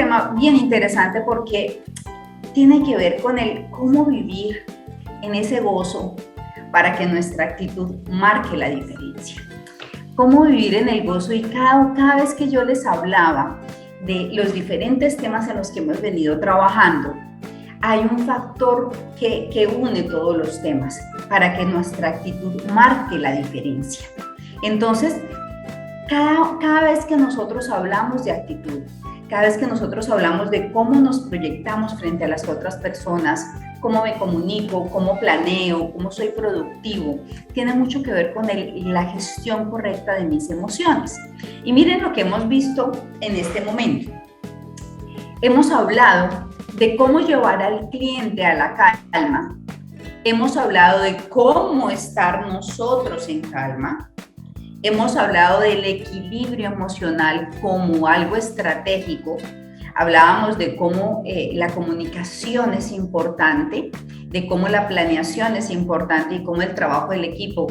tema bien interesante porque tiene que ver con el cómo vivir en ese gozo para que nuestra actitud marque la diferencia. Cómo vivir en el gozo, y cada vez que yo les hablaba de los diferentes temas en los que hemos venido trabajando, hay un factor que une todos los temas para que nuestra actitud marque la diferencia. Entonces, cada vez que nosotros hablamos de actitud, cada vez que nosotros hablamos de cómo nos proyectamos frente a las otras personas, cómo me comunico, cómo planeo, cómo soy productivo, tiene mucho que ver con la gestión correcta de mis emociones. Y miren lo que hemos visto en este momento. Hemos hablado de cómo llevar al cliente a la calma. Hemos hablado de cómo estar nosotros en calma. Hemos hablado del equilibrio emocional como algo estratégico. Hablábamos de cómo la comunicación es importante, de cómo la planeación es importante y cómo el trabajo del equipo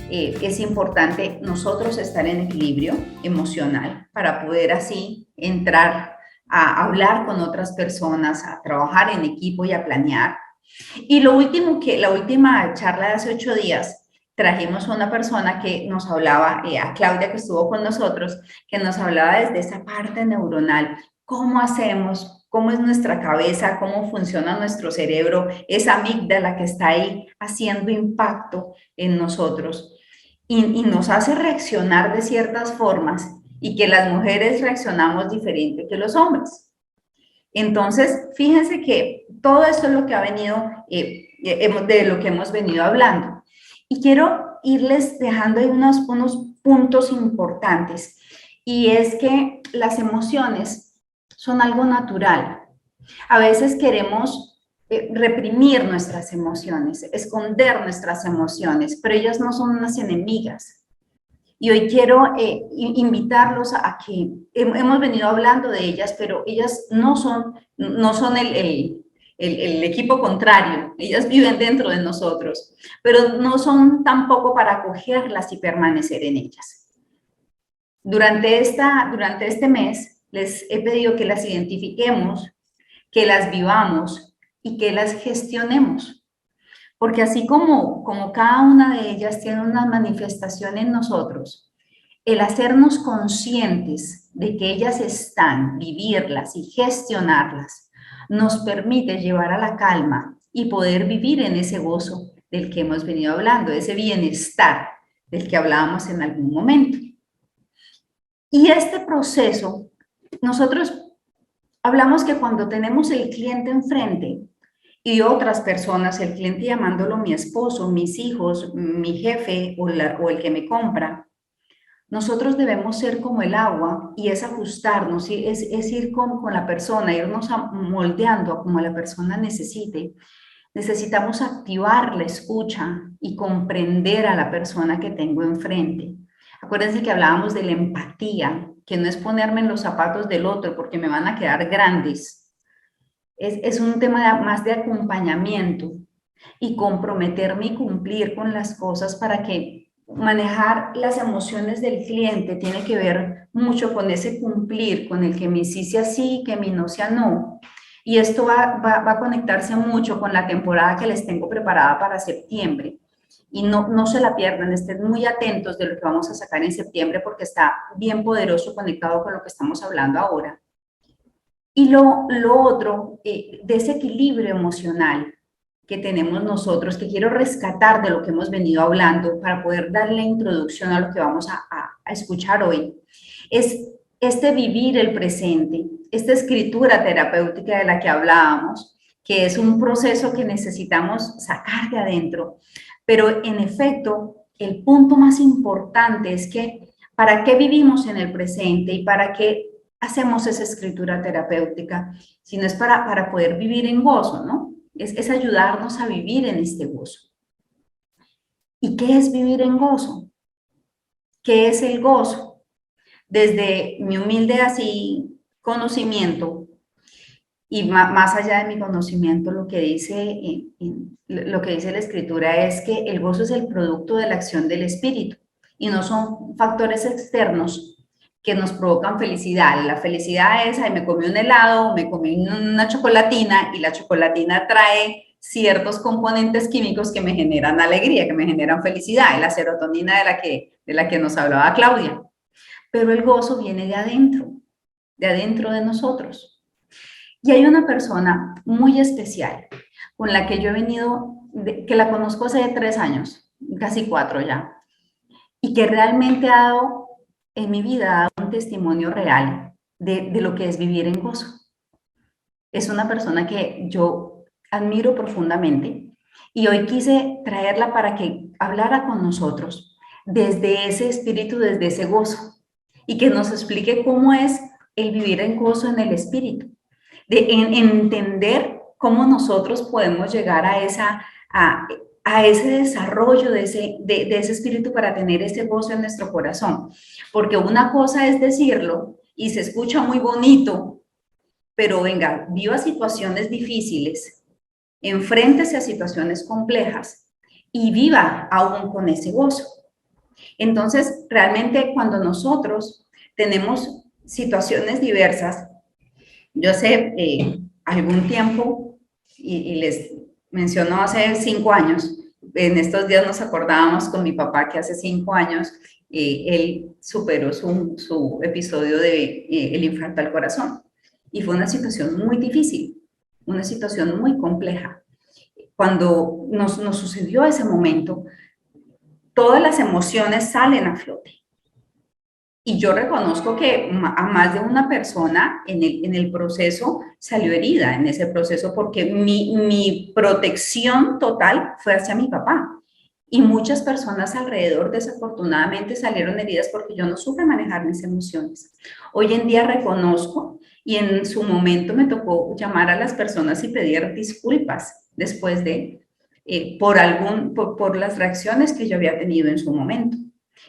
es importante nosotros estar en equilibrio emocional para poder así entrar a hablar con otras personas, a trabajar en equipo y a planear. Y lo último la última charla de hace 8 días, trajimos a una persona que nos hablaba, a Claudia, que estuvo con nosotros, que nos hablaba desde esa parte neuronal, cómo hacemos, cómo es nuestra cabeza, cómo funciona nuestro cerebro, esa amígdala que está ahí haciendo impacto en nosotros y nos hace reaccionar de ciertas formas, y que las mujeres reaccionamos diferente que los hombres. Entonces, fíjense que todo esto es lo que ha venido, de lo que hemos venido hablando. Y quiero irles dejando ahí unos puntos importantes, y es que las emociones son algo natural. A veces queremos reprimir nuestras emociones, esconder nuestras emociones, pero ellas no son unas enemigas. Y hoy quiero invitarlos a que hemos venido hablando de ellas, pero ellas no son el equipo contrario. Ellas viven dentro de nosotros, pero no son tampoco para acogerlas y permanecer en ellas. Durante este mes les he pedido que las identifiquemos, que las vivamos y que las gestionemos. Porque así como cada una de ellas tiene una manifestación en nosotros, el hacernos conscientes de que ellas están, vivirlas y gestionarlas, nos permite llevar a la calma y poder vivir en ese gozo del que hemos venido hablando, ese bienestar del que hablábamos en algún momento. Y este proceso, nosotros hablamos que cuando tenemos el cliente enfrente, y otras personas, el cliente llamándolo mi esposo, mis hijos, mi jefe o el que me compra, nosotros debemos ser como el agua, y es ajustarnos, es ir con la persona, irnos moldeando a como la persona necesite. Necesitamos activar la escucha y comprender a la persona que tengo enfrente. Acuérdense que hablábamos de la empatía, que no es ponerme en los zapatos del otro porque me van a quedar grandes. Es un tema más de acompañamiento y comprometerme y cumplir con las cosas, para que manejar las emociones del cliente tiene que ver mucho con ese cumplir, con el que mi sí sea sí, que mi no sea no. Y esto va a conectarse mucho con la temporada que les tengo preparada para septiembre. Y no se la pierdan, estén muy atentos de lo que vamos a sacar en septiembre, porque está bien poderoso conectado con lo que estamos hablando ahora. Y lo otro, de ese equilibrio emocional que tenemos nosotros, que quiero rescatar de lo que hemos venido hablando para poder darle introducción a lo que vamos a escuchar hoy, es este vivir el presente, esta escritura terapéutica de la que hablábamos, que es un proceso que necesitamos sacar de adentro. Pero en efecto, el punto más importante es que ¿para qué vivimos en el presente y para qué hacemos esa escritura terapéutica? Si no es para poder vivir en gozo, ¿no? Es ayudarnos a vivir en este gozo. ¿Y qué es vivir en gozo? ¿Qué es el gozo? Desde mi humilde así conocimiento, y más allá de mi conocimiento, lo que dice la escritura es que el gozo es el producto de la acción del espíritu y no son factores externos que nos provocan felicidad. La felicidad es, ay, me comí un helado, me comí una chocolatina y la chocolatina trae ciertos componentes químicos que me generan alegría, que me generan felicidad, y la serotonina de la que nos hablaba Claudia. Pero el gozo viene de adentro de nosotros. Y hay una persona muy especial con la que yo he venido, que la conozco hace 3 años, casi 4 ya, y que realmente ha dado en mi vida ha dado un testimonio real de lo que es vivir en gozo. Es una persona que yo admiro profundamente y hoy quise traerla para que hablara con nosotros desde ese espíritu, desde ese gozo, y que nos explique cómo es el vivir en gozo en el espíritu, en entender cómo nosotros podemos llegar a ese desarrollo de ese espíritu para tener ese gozo en nuestro corazón. Porque una cosa es decirlo y se escucha muy bonito, pero venga, viva situaciones difíciles, enfréntese a situaciones complejas y viva aún con ese gozo. Entonces, realmente cuando nosotros tenemos situaciones diversas, yo hace algún tiempo, y les menciono hace 5 años, en estos días nos acordábamos con mi papá que hace 5 años él superó su episodio de el infarto al corazón. Y fue una situación muy difícil, una situación muy compleja. Cuando nos sucedió ese momento, todas las emociones salen a flote. Y yo reconozco que a más de una persona en el proceso salió herida en ese proceso porque mi protección total fue hacia mi papá. Y muchas personas alrededor desafortunadamente salieron heridas porque yo no supe manejar mis emociones. Hoy en día reconozco y en su momento me tocó llamar a las personas y pedir disculpas después de, por las reacciones que yo había tenido en su momento.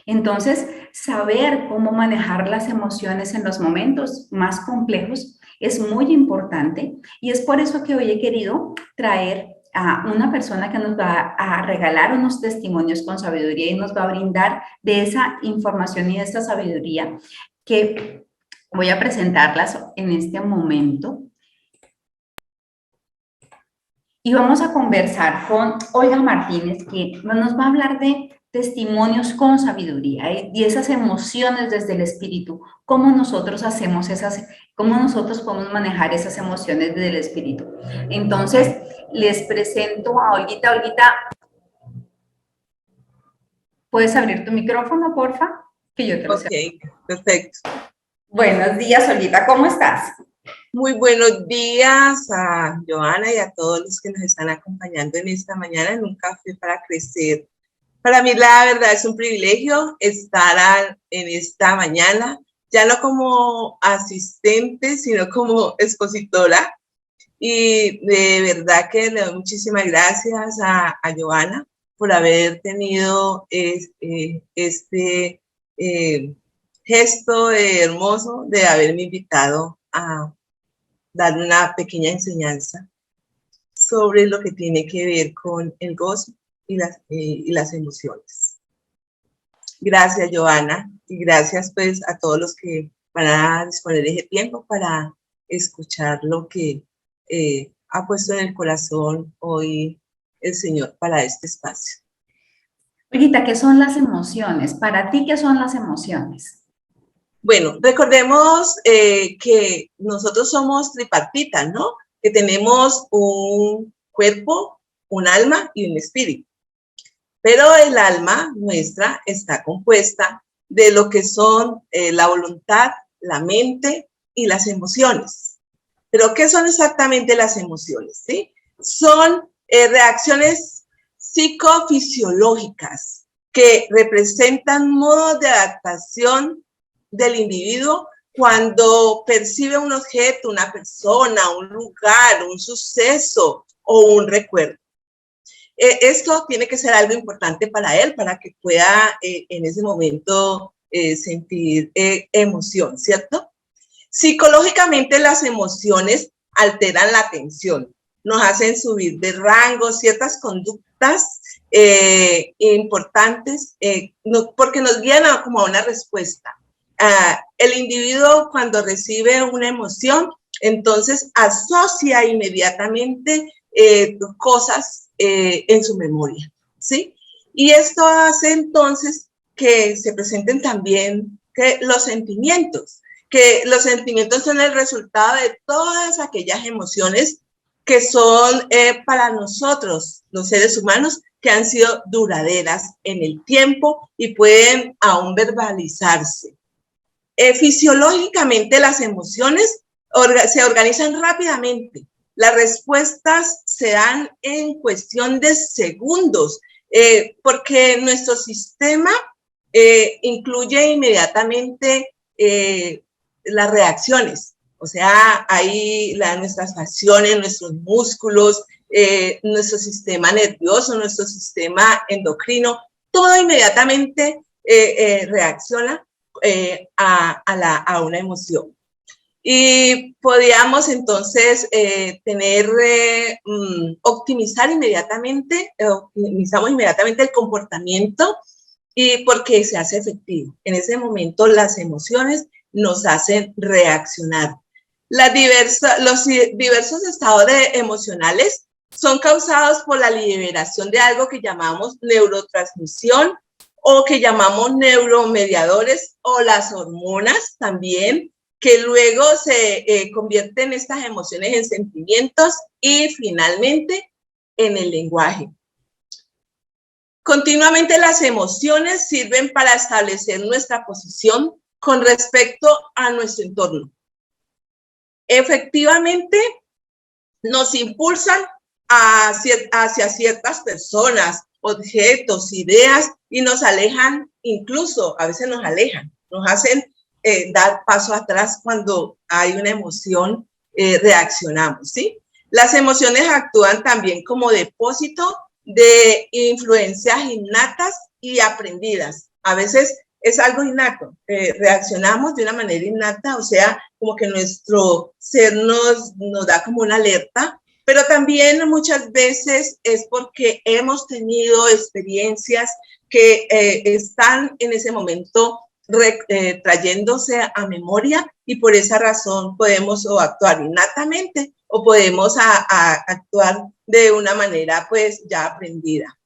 Entonces, saber cómo manejar las emociones en los momentos más complejos es muy importante y es por eso que hoy he querido traer a una persona que nos va a regalar unos testimonios con sabiduría y nos va a brindar de esa información y de esa sabiduría que voy a presentarlas en este momento. Y vamos a conversar con Olga Martínez, que nos va a hablar de testimonios con sabiduría y esas emociones desde el espíritu, cómo nosotros hacemos cómo nosotros podemos manejar esas emociones desde el espíritu. Entonces, les presento a Olguita. Olguita, ¿puedes abrir tu micrófono, porfa? Que yo te lo sé. Ok, perfecto. Buenos días, Olguita, ¿cómo estás? Muy buenos días a Joana y a todos los que nos están acompañando en esta mañana en un café para crecer. Para mí la verdad es un privilegio estar en esta mañana, ya no como asistente, sino como expositora. Y de verdad que le doy muchísimas gracias a Joana por haber tenido este gesto hermoso de haberme invitado a dar una pequeña enseñanza sobre lo que tiene que ver con el gozo y las emociones. Gracias, Joana, y gracias pues a todos los que van a disponer ese tiempo para escuchar lo que ha puesto en el corazón hoy el Señor para este espacio. Olguita, ¿qué son las emociones? Para ti, ¿qué son las emociones? Bueno, recordemos que nosotros somos tripartitas, ¿no? Que tenemos un cuerpo, un alma y un espíritu. Pero el alma nuestra está compuesta de lo que son la voluntad, la mente y las emociones. ¿Pero qué son exactamente las emociones? ¿Sí? Son reacciones psicofisiológicas que representan modos de adaptación del individuo cuando percibe un objeto, una persona, un lugar, un suceso o un recuerdo. Esto tiene que ser algo importante para él, para que pueda en ese momento sentir emoción, ¿cierto? Psicológicamente las emociones alteran la atención, nos hacen subir de rango ciertas conductas importantes porque nos guían como a una respuesta. El individuo cuando recibe una emoción, entonces asocia inmediatamente cosas en su memoria, ¿sí? Y esto hace entonces que se presenten también los sentimientos son el resultado de todas aquellas emociones que son para nosotros, los seres humanos, que han sido duraderas en el tiempo y pueden aún verbalizarse. Fisiológicamente las emociones se organizan rápidamente. Las respuestas se dan en cuestión de segundos, porque nuestro sistema incluye inmediatamente las reacciones. O sea, ahí nuestras facciones, nuestros músculos, nuestro sistema nervioso, nuestro sistema endocrino, todo inmediatamente reacciona a una emoción. Y podríamos entonces optimizamos inmediatamente el comportamiento y porque se hace efectivo. En ese momento las emociones nos hacen reaccionar. Los diversos estados emocionales son causados por la liberación de algo que llamamos neurotransmisión o que llamamos neuromediadores o las hormonas también, que luego se convierten estas emociones en sentimientos y finalmente en el lenguaje. Continuamente las emociones sirven para establecer nuestra posición con respecto a nuestro entorno. Efectivamente, nos impulsan hacia ciertas personas, objetos, ideas y nos alejan, incluso a veces nos alejan, nos hacen dar paso atrás cuando hay una emoción, reaccionamos, ¿sí? Las emociones actúan también como depósito de influencias innatas y aprendidas. A veces es algo innato, reaccionamos de una manera innata, o sea, como que nuestro ser nos da como una alerta, pero también muchas veces es porque hemos tenido experiencias que están en ese momento trayéndose a memoria y por esa razón podemos o actuar innatamente o podemos actuar de una manera pues ya aprendida.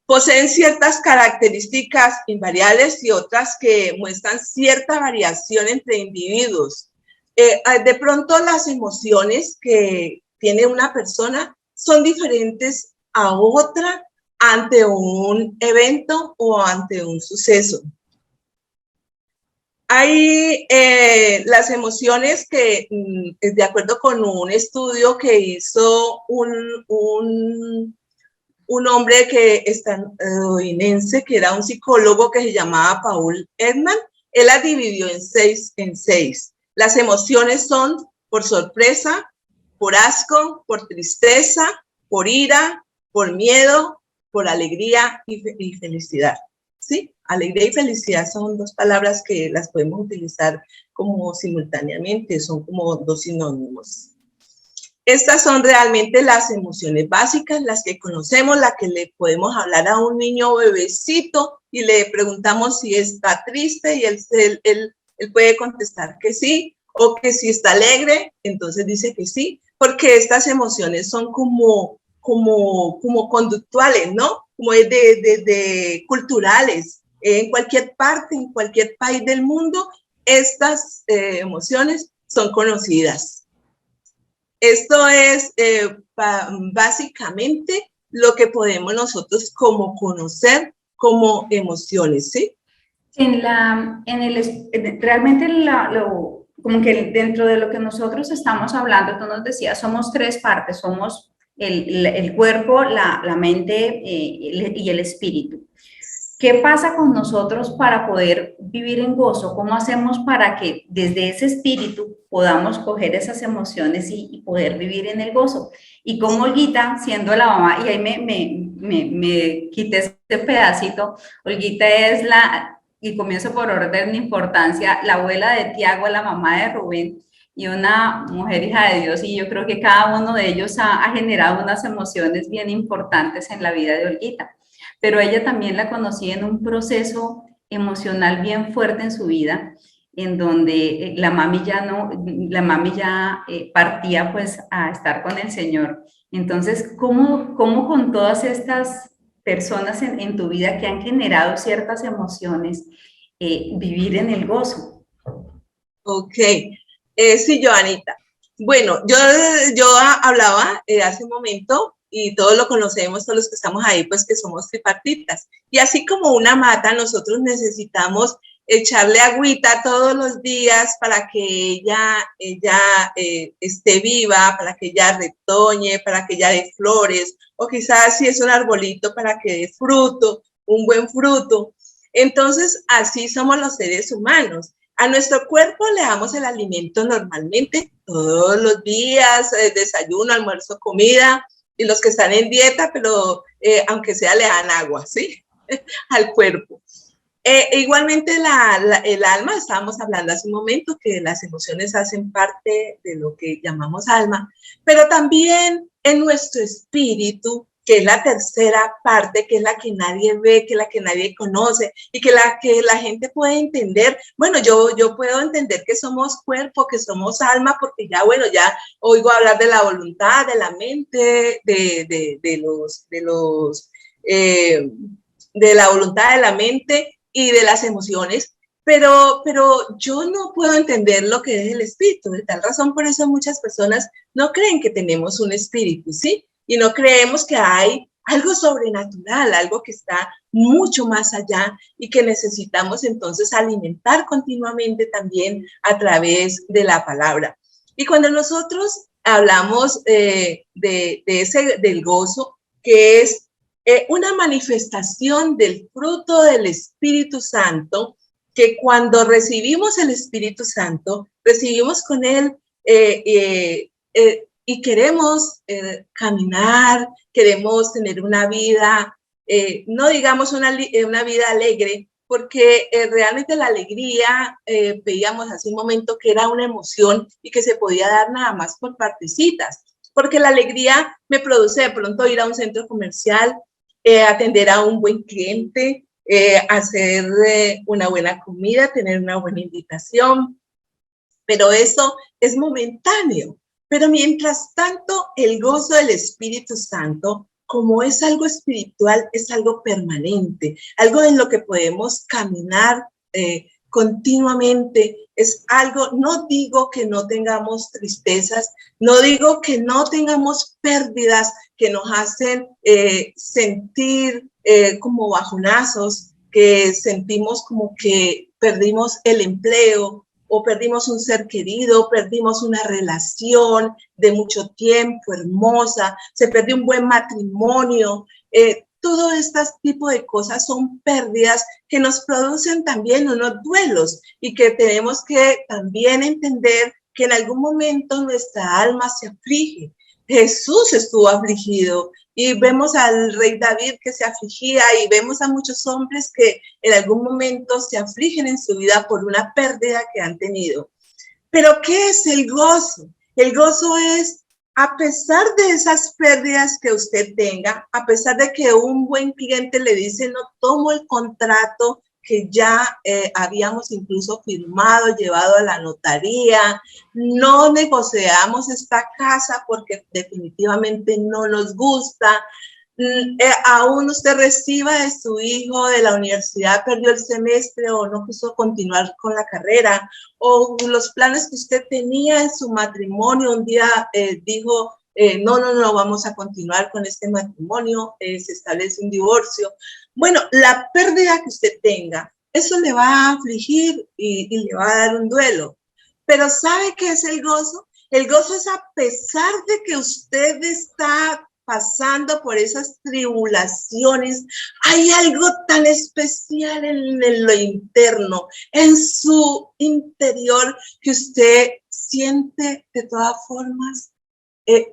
Poseen ciertas características invariables y otras que muestran cierta variación entre individuos. De pronto las emociones que tiene una persona son diferentes a otra ante un evento o ante un suceso. Hay las emociones que, de acuerdo con un estudio que hizo un hombre que estadounidense, que era un psicólogo que se llamaba Paul Ekman, él la dividió en seis. Las emociones son por sorpresa, por asco, por tristeza, por ira, por miedo, por alegría y felicidad. ¿Sí? Alegría y felicidad son dos palabras que las podemos utilizar como simultáneamente, son como dos sinónimos. Estas son realmente las emociones básicas, las que conocemos, las que le podemos hablar a un niño bebecito y le preguntamos si está triste y él puede contestar que sí, o que si está alegre, entonces dice que sí, porque estas emociones son como conductuales, ¿no? Como de culturales. En cualquier parte, en cualquier país del mundo, estas emociones son conocidas. Esto es básicamente lo que podemos nosotros como conocer como emociones, ¿sí? Realmente como que dentro de lo que nosotros estamos hablando, tú nos decías, somos tres partes, somos el cuerpo, la mente y el espíritu. ¿Qué pasa con nosotros para poder vivir en gozo? ¿Cómo hacemos para que desde ese espíritu podamos coger esas emociones y poder vivir en el gozo? Y como Olguita, siendo la mamá, y ahí me quité este pedacito, Olguita es y comienzo por orden de importancia, la abuela de Tiago, la mamá de Rubén, y una mujer hija de Dios, y yo creo que cada uno de ellos ha generado unas emociones bien importantes en la vida de Olguita. Pero ella también la conocí en un proceso emocional bien fuerte en su vida, en donde la mami ya no, la mami ya partía pues a estar con el Señor. Entonces, ¿cómo con todas estas personas en tu vida que han generado ciertas emociones, vivir en el gozo? Ok, sí, Joanita. Bueno, yo hablaba hace un momento y todos lo conocemos, todos los que estamos ahí, pues que somos tripartitas. Y así como una mata, nosotros necesitamos echarle agüita todos los días para que ella esté viva, para que ella retoñe, para que ella dé flores, o quizás si es un arbolito, para que dé fruto, un buen fruto. Entonces, así somos los seres humanos. A nuestro cuerpo le damos el alimento normalmente todos los días, desayuno, almuerzo, comida, y los que están en dieta, pero aunque sea le dan agua, ¿sí? Al cuerpo. Igualmente el alma, estábamos hablando hace un momento que las emociones hacen parte de lo que llamamos alma, pero también en nuestro espíritu, que es la tercera parte, que es la que nadie ve, que es la que nadie conoce y que la gente puede entender. Bueno, yo puedo entender que somos cuerpo, que somos alma, porque ya, bueno, ya oigo hablar de la voluntad, de la mente, de la voluntad de la mente y de las emociones, pero yo no puedo entender lo que es el espíritu. De tal razón, por eso muchas personas no creen que tenemos un espíritu, ¿sí? Y no creemos que hay algo sobrenatural, algo que está mucho más allá y que necesitamos entonces alimentar continuamente también a través de la palabra. Y cuando nosotros hablamos del gozo, que es una manifestación del fruto del Espíritu Santo, que cuando recibimos el Espíritu Santo, recibimos con él y queremos caminar, queremos tener una vida, no digamos una vida alegre, porque realmente la alegría, veíamos hace un momento que era una emoción y que se podía dar nada más por partecitas, porque la alegría me produce de pronto ir a un centro comercial, atender a un buen cliente, hacer una buena comida, tener una buena invitación, pero eso es momentáneo. Pero mientras tanto, el gozo del Espíritu Santo, como es algo espiritual, es algo permanente, algo en lo que podemos caminar continuamente. Es algo, no digo que no tengamos tristezas, no digo que no tengamos pérdidas que nos hacen sentir como bajonazos, que sentimos como que perdimos el empleo, o perdimos un ser querido, perdimos una relación de mucho tiempo hermosa, se perdió un buen matrimonio. Todo este tipo de cosas son pérdidas que nos producen también unos duelos y que tenemos que también entender que en algún momento nuestra alma se aflige. Jesús estuvo afligido y vemos al rey David que se afligía y vemos a muchos hombres que en algún momento se afligen en su vida por una pérdida que han tenido. Pero ¿qué es el gozo? El gozo es, a pesar de esas pérdidas que usted tenga, a pesar de que un buen cliente le dice no tomo el contrato que ya habíamos incluso firmado, llevado a la notaría, no negociamos esta casa porque definitivamente no nos gusta, aún usted reciba de su hijo de la universidad, perdió el semestre o no quiso continuar con la carrera, o los planes que usted tenía en su matrimonio, un día dijo, no, vamos a continuar con este matrimonio, se establece un divorcio. Bueno, la pérdida que usted tenga, eso le va a afligir y le va a dar un duelo. Pero ¿sabe qué es el gozo? El gozo es a pesar de que usted está pasando por esas tribulaciones, hay algo tan especial en lo interno, en su interior, que usted siente de todas formas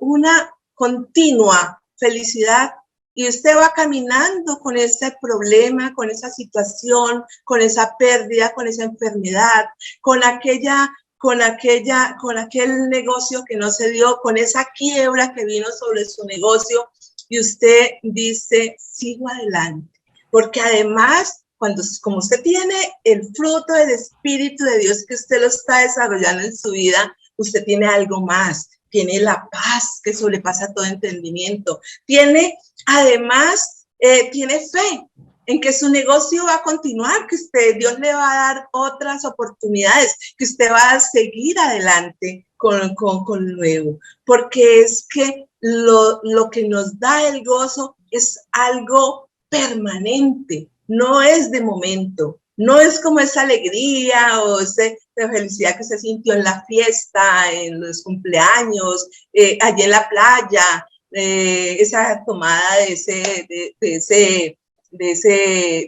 una continua felicidad y usted va caminando con ese problema, con esa situación, con esa pérdida, con esa enfermedad, con aquel negocio que no se dio, con esa quiebra que vino sobre su negocio, y usted dice, sigo adelante, porque además como usted tiene el fruto del Espíritu de Dios que usted lo está desarrollando en su vida, usted tiene algo más, tiene la paz que sobrepasa todo entendimiento, tiene además, tiene fe en que su negocio va a continuar, que Dios le va a dar otras oportunidades, que usted va a seguir adelante con lo nuevo, porque es que lo que nos da el gozo es algo permanente, no es de momento, no es como esa alegría o esa felicidad que se sintió en la fiesta, en los cumpleaños, allí en la playa, esa tomada de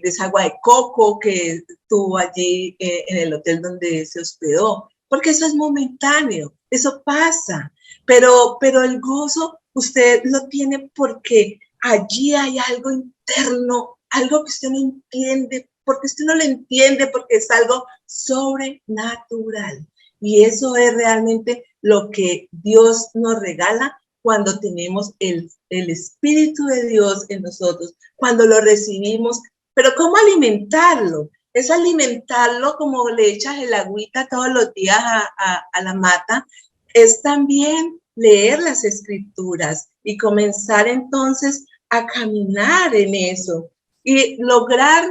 esa agua de coco que tuvo allí en el hotel donde se hospedó, porque eso es momentáneo, eso pasa, pero el gozo usted lo tiene porque allí hay algo interno, algo que usted no entiende, porque usted no lo entiende, porque es algo sobrenatural. Y eso es realmente lo que Dios nos regala cuando tenemos el Espíritu de Dios en nosotros, cuando lo recibimos. Pero ¿cómo alimentarlo? Es alimentarlo como le echas el agüita todos los días a la mata, es también leer las escrituras y comenzar entonces a caminar en eso y lograr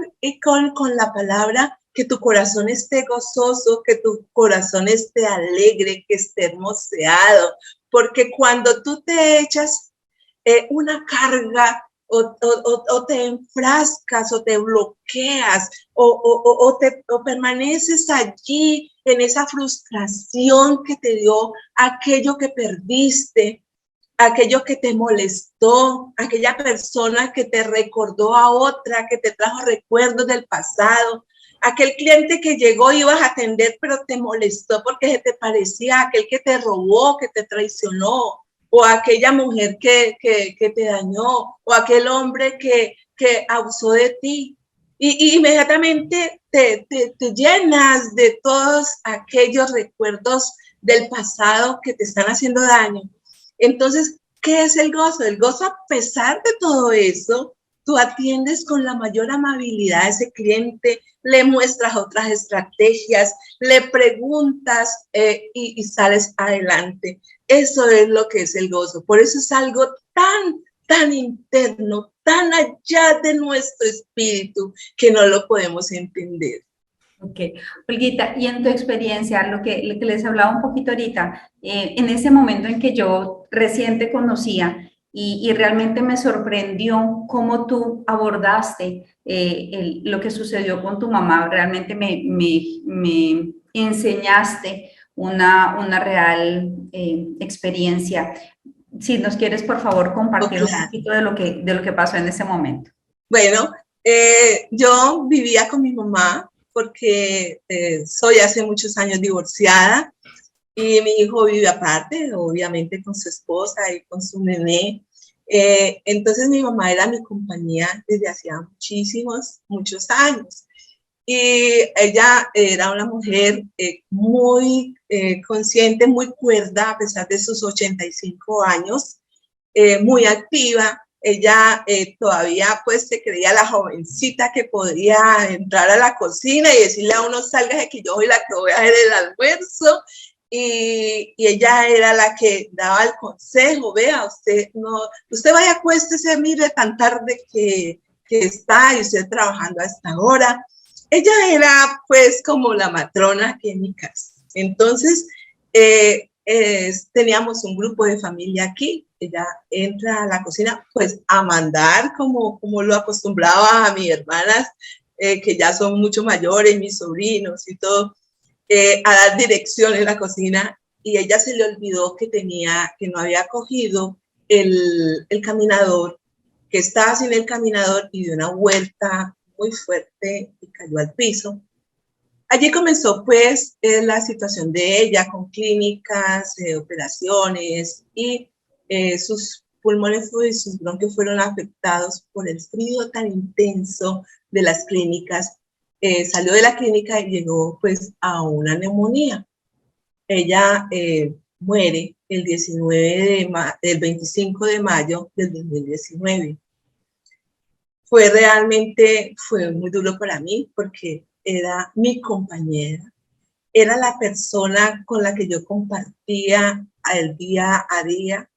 con la palabra que tu corazón esté gozoso, que tu corazón esté alegre, que esté hermoseado, porque cuando tú te echas una carga o te enfrascas o te bloqueas o permaneces allí en esa frustración que te dio aquello que perdiste, aquello que te molestó, aquella persona que te recordó a otra, que te trajo recuerdos del pasado, aquel cliente que llegó y ibas a atender pero te molestó porque se te parecía aquel que te robó, que te traicionó, o aquella mujer que te dañó, o aquel hombre que abusó de ti. Y inmediatamente te llenas de todos aquellos recuerdos del pasado que te están haciendo daño. Entonces, ¿qué es el gozo? El gozo, a pesar de todo eso, tú atiendes con la mayor amabilidad a ese cliente, le muestras otras estrategias, le preguntas y sales adelante. Eso es lo que es el gozo. Por eso es algo tan interno, tan allá de nuestro espíritu, que no lo podemos entender. Ok, Olguita, y en tu experiencia, lo que les hablaba un poquito ahorita, en ese momento en que yo recién te conocía y realmente me sorprendió cómo tú abordaste lo que sucedió con tu mamá, realmente me enseñaste una real experiencia. Si nos quieres, por favor, compartir un poquito de lo que pasó en ese momento. Bueno, yo vivía con mi mamá porque soy hace muchos años divorciada y mi hijo vive aparte, obviamente con su esposa y con su nené. Entonces mi mamá era mi compañía desde hacía muchos años. Y ella era una mujer muy consciente, muy cuerda, a pesar de sus 85 años, muy activa. Ella todavía pues se creía la jovencita que podía entrar a la cocina y decirle a uno, salga de que yo soy la que voy a hacer el almuerzo. Y ella era la que daba el consejo, vea, usted vaya, acuéstese, mire tan tarde que está y usted trabajando a esta hora. Ella era pues como la matrona aquí en mi casa. Entonces, teníamos un grupo de familia aquí. Ella entra a la cocina pues a mandar como lo acostumbraba a mis hermanas, que ya son mucho mayores, mis sobrinos y todo, a dar dirección en la cocina. Y ella se le olvidó que no había cogido el caminador, que estaba sin el caminador y dio una vuelta muy fuerte y cayó al piso. Allí comenzó pues la situación de ella con clínicas, operaciones y sus pulmones y sus bronquios fueron afectados por el frío tan intenso de las clínicas. Salió de la clínica y llegó pues a una neumonía. Ella muere el 25 de mayo del 2019. fue muy duro para mí porque era mi compañera, era la persona con la que yo compartía el día a día.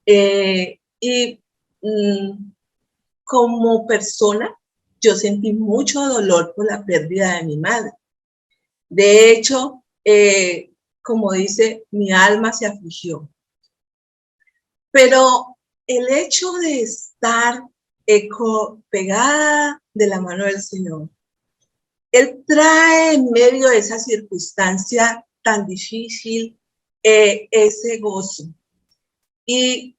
Y como persona, yo sentí mucho dolor por la pérdida de mi madre. De hecho, como dice, mi alma se afligió. Pero el hecho de estar pegada de la mano del Señor, Él trae en medio de esa circunstancia tan difícil ese gozo. Y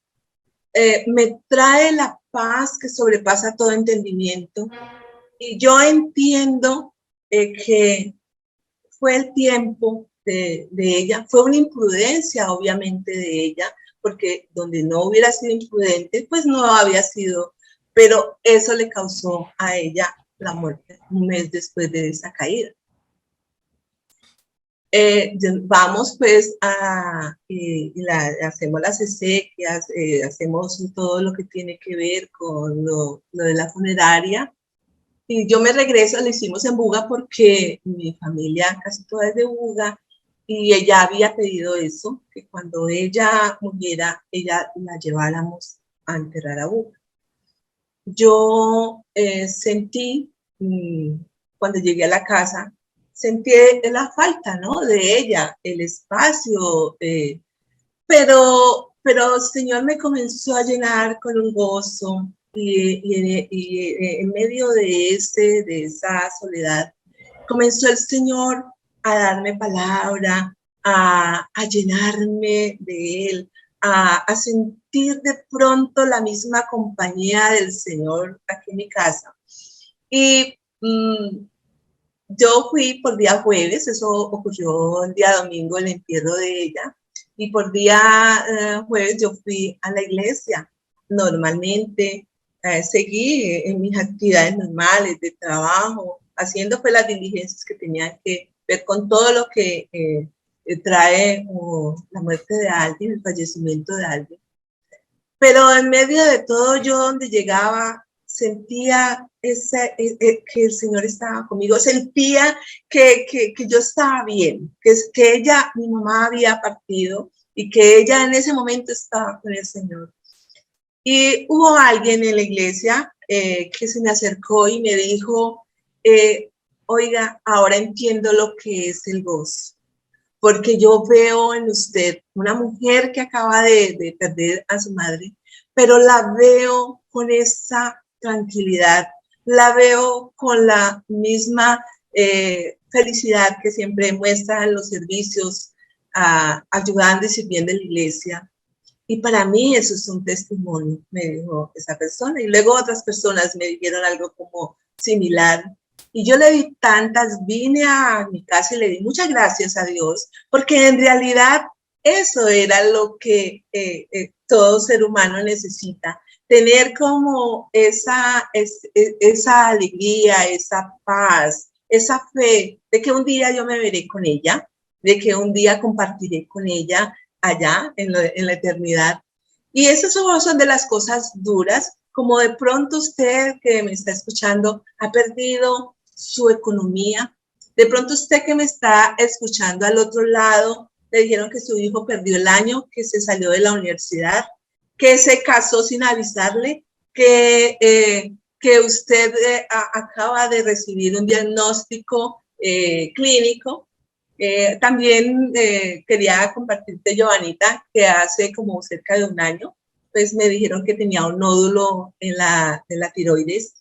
me trae la paz que sobrepasa todo entendimiento. Y yo entiendo que fue el tiempo de ella, fue una imprudencia obviamente de ella, porque donde no hubiera sido imprudente, pues no había sido, pero eso le causó a ella la muerte un mes después de esa caída. Vamos pues hacemos las exequias, hacemos todo lo que tiene que ver con lo de la funeraria. Y yo me regreso, lo hicimos en Buga porque mi familia casi toda es de Buga y ella había pedido eso, que cuando ella muriera, ella la lleváramos a enterrar a Buga. Yo sentí, cuando llegué a la casa, sentí la falta, ¿no? De ella, el espacio, pero el Señor me comenzó a llenar con un gozo y en medio de esa soledad, comenzó el Señor a darme palabra, a llenarme de Él, a sentir de pronto la misma compañía del Señor aquí en mi casa. Y yo fui por día jueves, eso ocurrió el día domingo, el entierro de ella, y por día jueves yo fui a la iglesia. Normalmente seguí en mis actividades normales de trabajo, haciendo pues las diligencias que tenían que ver con todo lo que trae la muerte de alguien, el fallecimiento de alguien. Pero en medio de todo, yo donde llegaba, sentía que el Señor estaba conmigo, sentía que yo estaba bien, que ella, mi mamá había partido y que ella en ese momento estaba con el Señor. Y hubo alguien en la iglesia que se me acercó y me dijo, oiga, ahora entiendo lo que es el gozo, porque yo veo en usted una mujer que acaba de perder a su madre, pero la veo con esa tranquilidad, la veo con la misma felicidad que siempre muestra en los servicios, ayudando y sirviendo en la iglesia. Y para mí eso es un testimonio, me dijo esa persona. Y luego otras personas me dijeron algo como similar. Y yo le di vine a mi casa y le di muchas gracias a Dios, porque en realidad eso era lo que todo ser humano necesita, tener como esa alegría, esa paz, esa fe de que un día yo me veré con ella, de que un día compartiré con ella allá en la eternidad. Y esas son de las cosas duras, como de pronto usted que me está escuchando ha perdido su economía. De pronto usted que me está escuchando al otro lado, le dijeron que su hijo perdió el año, que se salió de la universidad, que se casó sin avisarle, que usted acaba de recibir un diagnóstico clínico. También quería compartirte, Giovanita, que hace como cerca de un año, pues me dijeron que tenía un nódulo en la tiroides.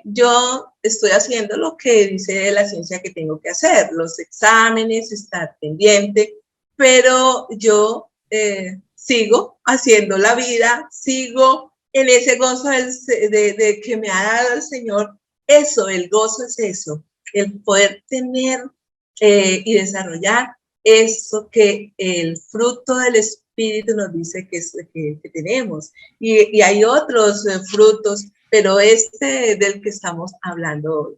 Yo estoy haciendo lo que dice la ciencia que tengo que hacer, los exámenes, estar pendiente, pero yo sigo haciendo la vida, sigo en ese gozo de que me ha dado el Señor. Eso, el gozo es eso, el poder tener y desarrollar eso que el fruto del Espíritu nos dice que tenemos. Y hay otros frutos, pero del que estamos hablando hoy.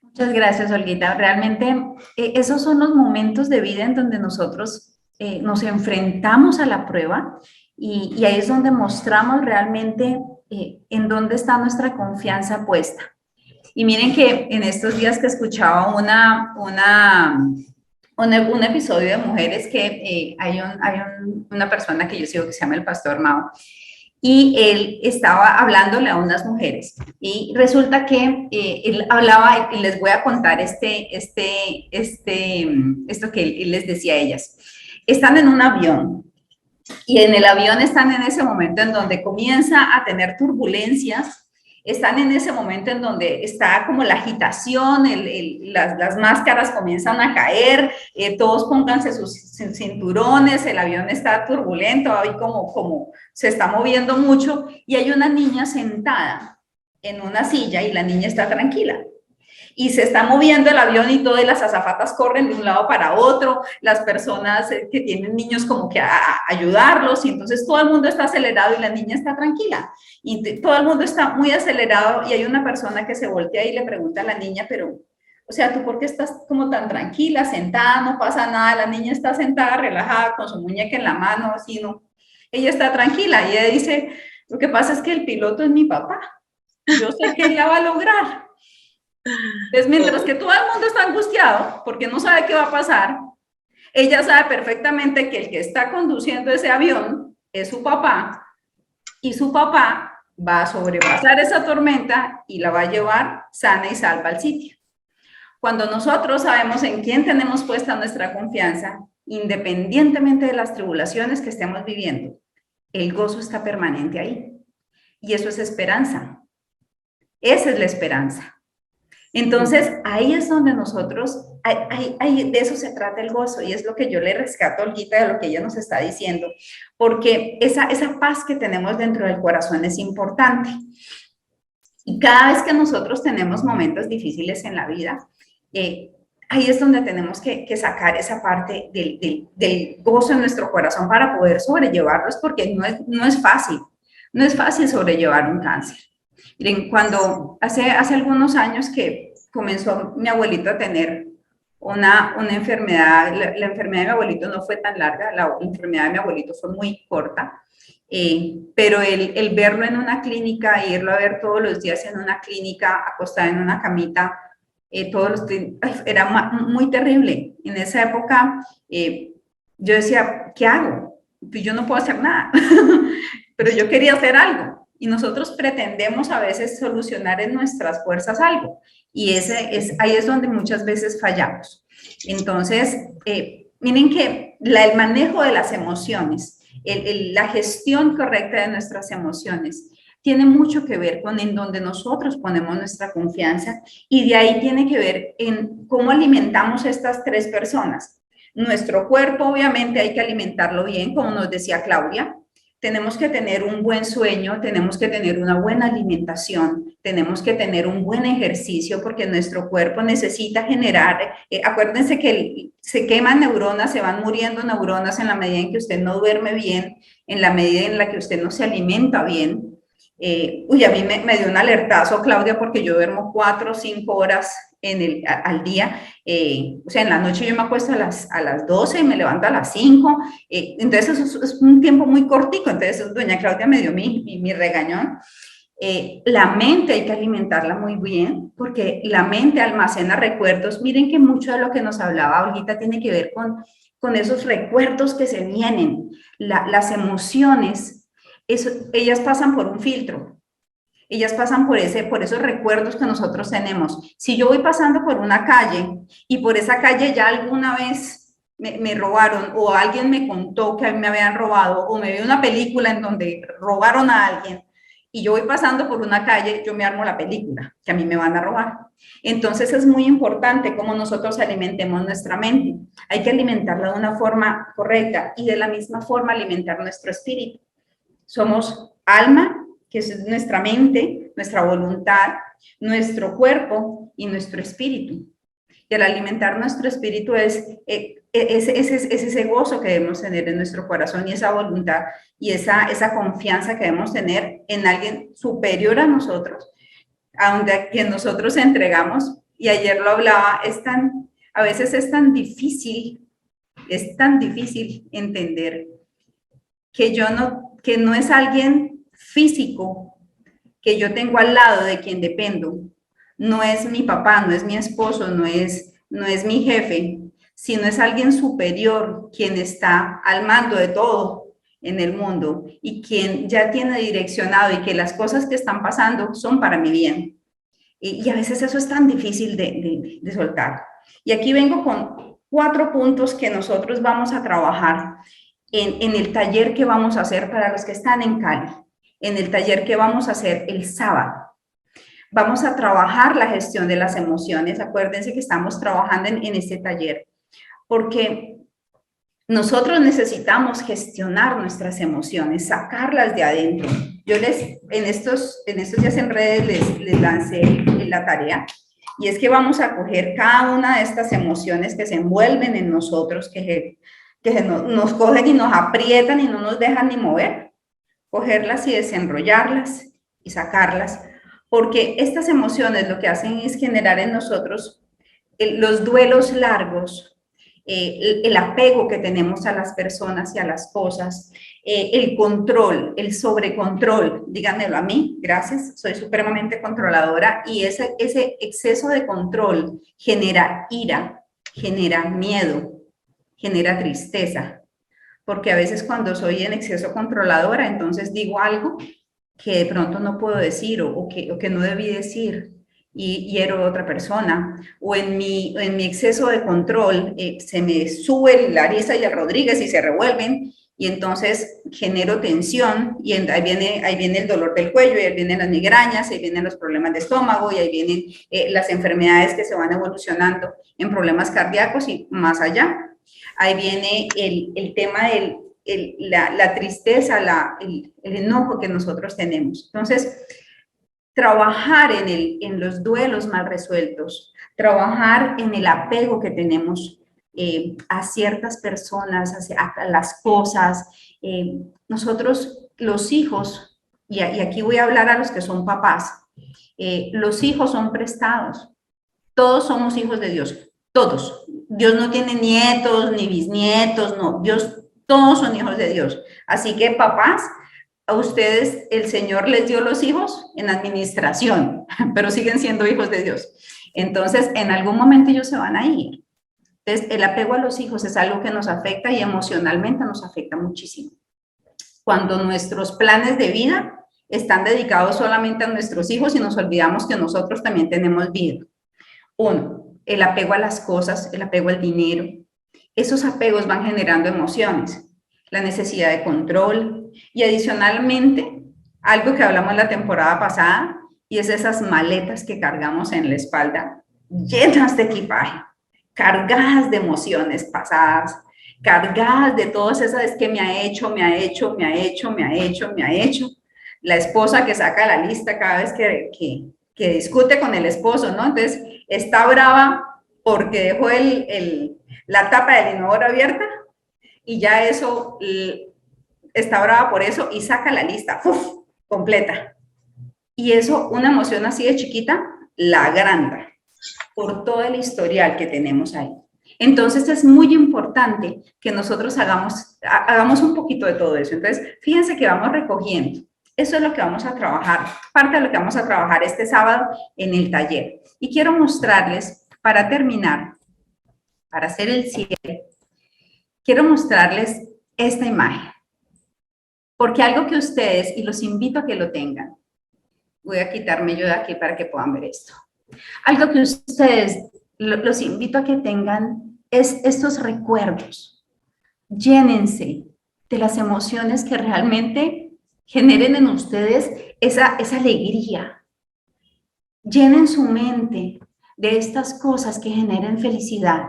Muchas gracias, Olguita. Realmente esos son los momentos de vida en donde nosotros nos enfrentamos a la prueba y ahí es donde mostramos realmente en dónde está nuestra confianza puesta. Y miren que en estos días que escuchaba un episodio de mujeres que una persona que yo sigo que se llama el Pastor Mao, y él estaba hablándole a unas mujeres y resulta que él hablaba, y les voy a contar esto que él les decía a ellas. Están en un avión y en el avión están en ese momento en donde comienza a tener turbulencias, están en ese momento en donde está como la agitación, las máscaras comienzan a caer, todos pónganse sus cinturones, el avión está turbulento, ahí como se está moviendo mucho y hay una niña sentada en una silla y la niña está tranquila. Y se está moviendo el avión y todas las azafatas corren de un lado para otro, las personas que tienen niños como que a ayudarlos, y entonces todo el mundo está acelerado y la niña está tranquila. Y todo el mundo está muy acelerado y hay una persona que se voltea y le pregunta a la niña, pero, o sea, ¿tú por qué estás como tan tranquila, sentada, no pasa nada? La niña está sentada, relajada, con su muñeca en la mano, así, ¿no? Ella está tranquila y ella dice, lo que pasa es que el piloto es mi papá. Yo sé que él la va a lograr. Entonces, mientras que todo el mundo está angustiado porque no sabe qué va a pasar, ella sabe perfectamente que el que está conduciendo ese avión es su papá y su papá va a sobrepasar esa tormenta y la va a llevar sana y salva al sitio. Cuando nosotros sabemos en quién tenemos puesta nuestra confianza, independientemente de las tribulaciones que estemos viviendo, el gozo está permanente ahí. Y eso es esperanza. Esa es la esperanza. Entonces, ahí es donde nosotros, de eso se trata el gozo, y es lo que yo le rescato a Olguita de lo que ella nos está diciendo, porque esa paz que tenemos dentro del corazón es importante. Y cada vez que nosotros tenemos momentos difíciles en la vida, ahí es donde tenemos que sacar esa parte del gozo en nuestro corazón para poder sobrellevarlos, porque no es fácil sobrellevar un cáncer. Miren, cuando hace algunos años que comenzó mi abuelito a tener una enfermedad, la enfermedad de mi abuelito no fue tan larga, la enfermedad de mi abuelito fue muy corta, pero el verlo en una clínica, irlo a ver todos los días en una clínica, acostada en una camita, era muy terrible. En esa época yo decía, ¿qué hago? Pues yo no puedo hacer nada, pero yo quería hacer algo. Y nosotros pretendemos a veces solucionar en nuestras fuerzas algo. Y ahí es donde muchas veces fallamos. Entonces, miren que el manejo de las emociones, la gestión correcta de nuestras emociones, tiene mucho que ver con en donde nosotros ponemos nuestra confianza, y de ahí tiene que ver en cómo alimentamos estas tres personas. Nuestro cuerpo, obviamente, hay que alimentarlo bien, como nos decía Claudia. Tenemos que tener un buen sueño, tenemos que tener una buena alimentación, tenemos que tener un buen ejercicio, porque nuestro cuerpo necesita generar, acuérdense que se queman neuronas, se van muriendo neuronas en la medida en que usted no duerme bien, en la medida en la que usted no se alimenta bien. A mí me dio un alertazo, Claudia, porque yo duermo 4 o 5 horas al día, o sea, en la noche yo me acuesto a las 12 y me levanto a las 5, entonces eso es un tiempo muy cortico. Entonces doña Claudia me dio mi regañón. La mente hay que alimentarla muy bien, porque la mente almacena recuerdos. Miren que mucho de lo que nos hablaba Olguita tiene que ver con esos recuerdos que se vienen, las emociones, ellas pasan por un filtro. Ellas pasan por esos recuerdos que nosotros tenemos. Si yo voy pasando por una calle y por esa calle ya alguna vez me robaron, o alguien me contó que a mí me habían robado, o me vi una película en donde robaron a alguien, y yo voy pasando por una calle, yo me armo la película, que a mí me van a robar. Entonces es muy importante cómo nosotros alimentemos nuestra mente. Hay que alimentarla de una forma correcta, y de la misma forma alimentar nuestro espíritu. Somos alma, que es nuestra mente, nuestra voluntad, nuestro cuerpo y nuestro espíritu. Y al alimentar nuestro espíritu es ese gozo que debemos tener en nuestro corazón, y esa voluntad y esa confianza que debemos tener en alguien superior a nosotros, a quien nosotros entregamos. Y ayer lo hablaba, a veces es tan difícil entender que no es alguien físico, que yo tengo al lado de quien dependo no es mi papá, no es mi esposo, no es mi jefe, sino es alguien superior quien está al mando de todo en el mundo y quien ya tiene direccionado y que las cosas que están pasando son para mi bien. Y a veces eso es tan difícil de soltar. Y aquí vengo con 4 puntos que nosotros vamos a trabajar en el taller que vamos a hacer para los que están en Cali, en el taller que vamos a hacer el sábado. Vamos a trabajar la gestión de las emociones. Acuérdense que estamos trabajando en este taller, porque nosotros necesitamos gestionar nuestras emociones, sacarlas de adentro. Yo en estos días en redes les lancé la tarea, y es que vamos a coger cada una de estas emociones que se envuelven en nosotros, que nos cogen y nos aprietan y no nos dejan ni mover, cogerlas y desenrollarlas y sacarlas, porque estas emociones lo que hacen es generar en nosotros los duelos largos, el apego que tenemos a las personas y a las cosas, el control, el sobrecontrol, díganmelo a mí, gracias, soy supremamente controladora, y ese exceso de control genera ira, genera miedo, genera tristeza, porque a veces cuando soy en exceso controladora, entonces digo algo que de pronto no puedo decir o que no debí decir, y hiero a otra persona, o en mi exceso de control se me sube la Larisa y el Rodríguez y se revuelven, y entonces genero tensión, y ahí viene el dolor del cuello, y ahí vienen las migrañas, ahí vienen los problemas de estómago, y ahí vienen las enfermedades que se van evolucionando en problemas cardíacos y más allá. Ahí viene el tema de la tristeza, el enojo que nosotros tenemos. Entonces, trabajar en los duelos mal resueltos, trabajar en el apego que tenemos a ciertas personas, a las cosas. Nosotros, los hijos, y aquí voy a hablar a los que son papás, los hijos son prestados. Todos somos hijos de Dios, todos. Dios no tiene nietos ni bisnietos, no. Todos son hijos de Dios. Así que papás, a ustedes el Señor les dio los hijos en administración, pero siguen siendo hijos de Dios. Entonces, en algún momento ellos se van a ir. Entonces, el apego a los hijos es algo que nos afecta y emocionalmente nos afecta muchísimo. Cuando nuestros planes de vida están dedicados solamente a nuestros hijos y nos olvidamos que nosotros también tenemos vida. 1, el apego a las cosas, el apego al dinero. Esos apegos van generando emociones, la necesidad de control y adicionalmente, algo que hablamos la temporada pasada, y es esas maletas que cargamos en la espalda, llenas de equipaje, cargadas de emociones pasadas, cargadas de todas esas, es que me ha hecho. La esposa que saca la lista cada vez que discute con el esposo, ¿no? Entonces, está brava porque dejó la tapa del inodoro abierta, y ya eso, está brava por eso y saca la lista, ¡uf!, completa. Y eso, una emoción así de chiquita, la agranda por todo el historial que tenemos ahí. Entonces es muy importante que nosotros hagamos un poquito de todo eso. Entonces, fíjense que vamos recogiendo. Eso es lo que vamos a trabajar, parte de lo que vamos a trabajar este sábado en el taller. Y quiero mostrarles, para terminar, para hacer el cierre, quiero mostrarles esta imagen. Porque algo que ustedes, y los invito a que lo tengan, voy a quitarme yo de aquí para que puedan ver esto. Algo que ustedes, los invito a que tengan es estos recuerdos. Llénense de las emociones que realmente generen en ustedes esa alegría. Llenen su mente de estas cosas que generen felicidad.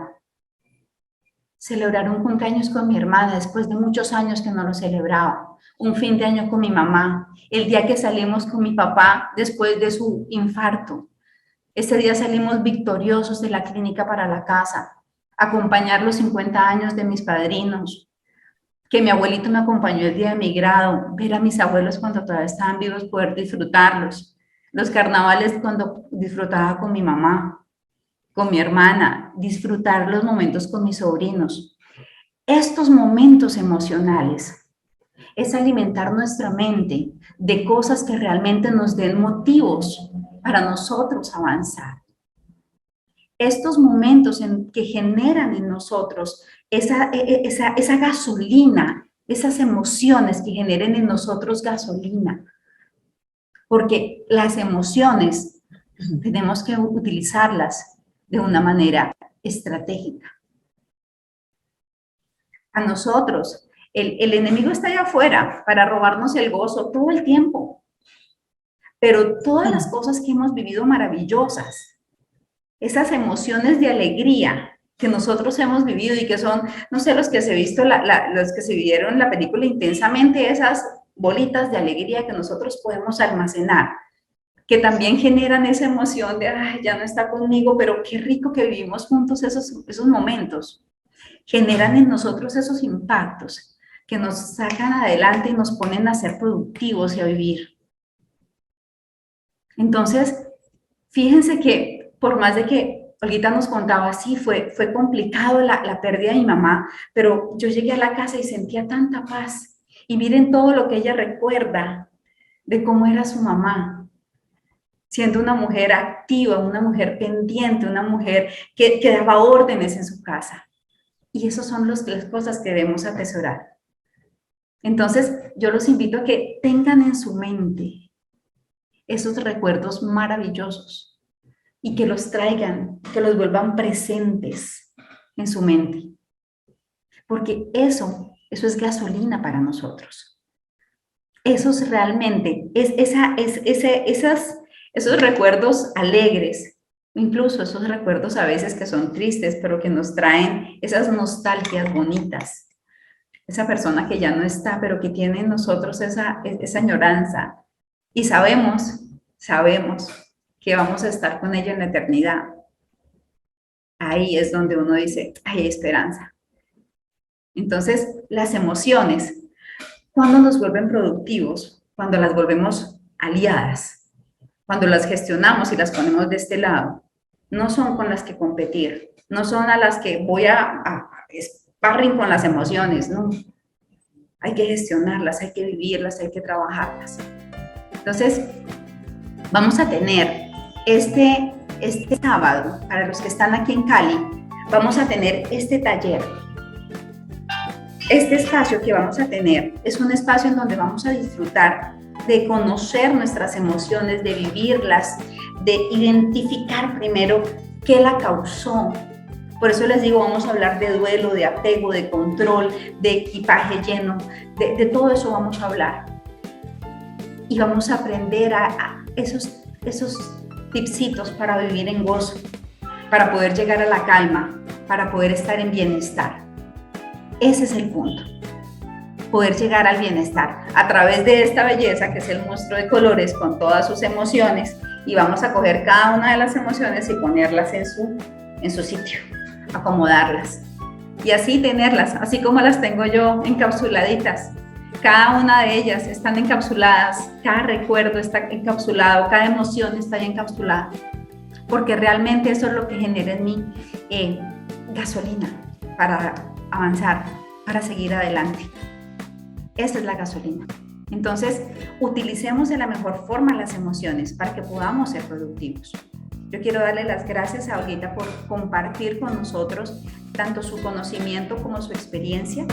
Celebrar un cumpleaños con mi hermana después de muchos años que no lo celebraba. Un fin de año con mi mamá. El día que salimos con mi papá después de su infarto. Ese día salimos victoriosos de la clínica para la casa. Acompañar los 50 años de mis padrinos. Que mi abuelito me acompañó el día de mi grado. Ver a mis abuelos cuando todavía estaban vivos, poder disfrutarlos. Los carnavales cuando disfrutaba con mi mamá, con mi hermana, disfrutar los momentos con mis sobrinos. Estos momentos emocionales Es alimentar nuestra mente de cosas que realmente nos den motivos para nosotros avanzar. Estos momentos que generan en nosotros esa gasolina, esas emociones que generen en nosotros gasolina. Porque las emociones tenemos que utilizarlas de una manera estratégica. A nosotros, el enemigo está allá afuera para robarnos el gozo todo el tiempo. Pero todas las cosas que hemos vivido maravillosas, esas emociones de alegría que nosotros hemos vivido y que son, no sé, los que se vieron la película intensamente, esas bolitas de alegría que nosotros podemos almacenar, que también generan esa emoción de, ay, ya no está conmigo, pero qué rico que vivimos juntos esos momentos. Generan en nosotros esos impactos que nos sacan adelante y nos ponen a ser productivos y a vivir. Entonces, fíjense que por más de que Olguita nos contaba, sí, fue complicado la pérdida de mi mamá, pero yo llegué a la casa y sentía tanta paz. Y miren todo lo que ella recuerda de cómo era su mamá, siendo una mujer activa, una mujer pendiente, una mujer que daba órdenes en su casa. Y esas son las cosas que debemos atesorar. Entonces, yo los invito a que tengan en su mente esos recuerdos maravillosos y que los traigan, que los vuelvan presentes en su mente. Porque eso es gasolina para nosotros. Esos realmente, esos recuerdos alegres, incluso esos recuerdos a veces que son tristes, pero que nos traen esas nostalgias bonitas. Esa persona que ya no está, pero que tiene en nosotros esa añoranza. Y sabemos que vamos a estar con ella en la eternidad. Ahí es donde uno dice, hay esperanza. Entonces, las emociones, cuando nos vuelven productivos, cuando las volvemos aliadas, cuando las gestionamos y las ponemos de este lado, no son con las que competir, no son a las que voy a sparring con las emociones, no. Hay que gestionarlas, hay que vivirlas, hay que trabajarlas. Entonces, vamos a tener este sábado, para los que están aquí en Cali, vamos a tener este taller. Este espacio que vamos a tener es un espacio en donde vamos a disfrutar de conocer nuestras emociones, de vivirlas, de identificar primero qué la causó. Por eso les digo, vamos a hablar de duelo, de apego, de control, de equipaje lleno, de todo eso vamos a hablar. Y vamos a aprender a esos tipsitos para vivir en gozo, para poder llegar a la calma, para poder estar en bienestar. Ese es el punto, poder llegar al bienestar a través de esta belleza que es el monstruo de colores con todas sus emociones, y vamos a coger cada una de las emociones y ponerlas en su sitio, acomodarlas y así tenerlas, así como las tengo yo encapsuladitas. Cada una de ellas están encapsuladas, cada recuerdo está encapsulado, cada emoción está ya encapsulada, porque realmente eso es lo que genera en mí gasolina para avanzar, para seguir adelante. Esa es la gasolina. Entonces, utilicemos de la mejor forma las emociones para que podamos ser productivos. Yo quiero darle las gracias a Olguita por compartir con nosotros tanto su conocimiento como su experiencia.